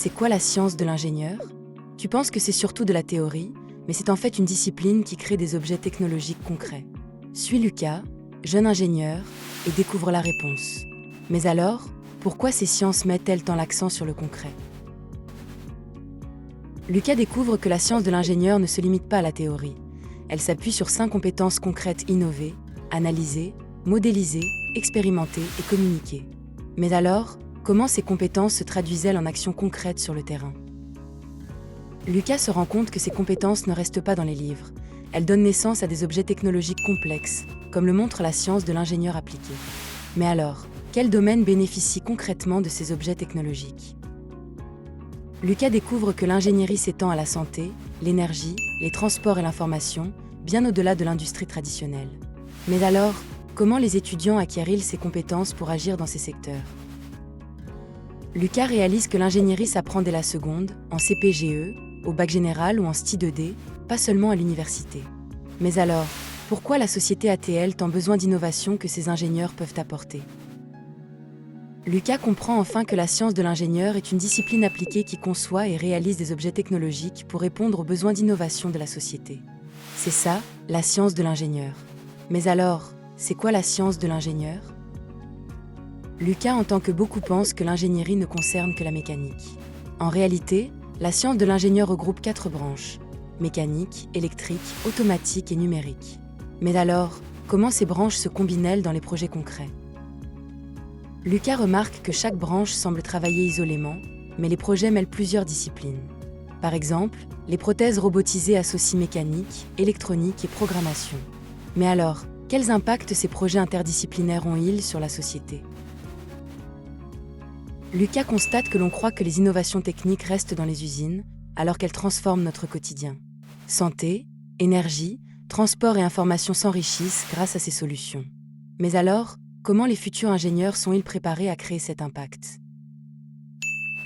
C'est quoi la science de l'ingénieur? Tu penses que c'est surtout de la théorie, mais c'est en fait une discipline qui crée des objets technologiques concrets. Suis Lucas, jeune ingénieur, et découvre la réponse. Mais alors, pourquoi ces sciences mettent-elles tant l'accent sur le concret? Lucas découvre que la science de l'ingénieur ne se limite pas à la théorie. Elle s'appuie sur 5 compétences concrètes innovées: analyser, modéliser, expérimenter et communiquer. Mais alors, comment ces compétences se traduisent-elles en actions concrètes sur le terrain? Lucas se rend compte que ces compétences ne restent pas dans les livres. Elles donnent naissance à des objets technologiques complexes, comme le montre la science de l'ingénieur appliqué. Mais alors, quels domaines bénéficient concrètement de ces objets technologiques? Lucas découvre que l'ingénierie s'étend à la santé, l'énergie, les transports et l'information, bien au-delà de l'industrie traditionnelle. Mais alors, comment les étudiants acquièrent-ils ces compétences pour agir dans ces secteurs? Lucas réalise que l'ingénierie s'apprend dès la seconde, en CPGE, au bac général ou en STI 2D, pas seulement à l'université. Mais alors, pourquoi la société a-t-elle tant besoin d'innovation que ces ingénieurs peuvent apporter? Lucas comprend enfin que la science de l'ingénieur est une discipline appliquée qui conçoit et réalise des objets technologiques pour répondre aux besoins d'innovation de la société. C'est ça, la science de l'ingénieur. Mais alors, c'est quoi la science de l'ingénieur? Lucas entend que beaucoup pensent que l'ingénierie ne concerne que la mécanique. En réalité, la science de l'ingénieur regroupe 4 branches: mécanique, électrique, automatique et numérique. Mais alors, comment ces branches se combinent-elles dans les projets concrets? Lucas remarque que chaque branche semble travailler isolément, mais les projets mêlent plusieurs disciplines. Par exemple, les prothèses robotisées associent mécanique, électronique et programmation. Mais alors, quels impacts ces projets interdisciplinaires ont-ils sur la société? Lucas constate que l'on croit que les innovations techniques restent dans les usines, alors qu'elles transforment notre quotidien. Santé, énergie, transport et information s'enrichissent grâce à ces solutions. Mais alors, comment les futurs ingénieurs sont-ils préparés à créer cet impact?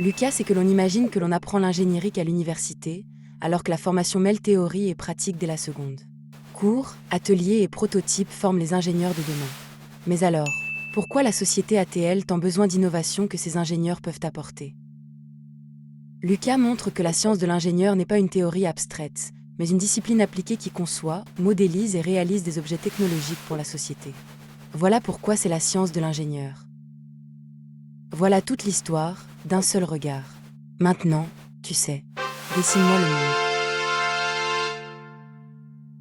Lucas sait que l'on imagine que l'on apprend l'ingénierie qu'à l'université, alors que la formation mêle théorie et pratique dès la seconde. Cours, ateliers et prototypes forment les ingénieurs de demain. Mais alors, pourquoi la société a-t-elle tant besoin d'innovation que ces ingénieurs peuvent apporter? Lucas montre que la science de l'ingénieur n'est pas une théorie abstraite, mais une discipline appliquée qui conçoit, modélise et réalise des objets technologiques pour la société. Voilà pourquoi c'est la science de l'ingénieur. Voilà toute l'histoire, d'un seul regard. Maintenant, tu sais, dessine-moi le monde.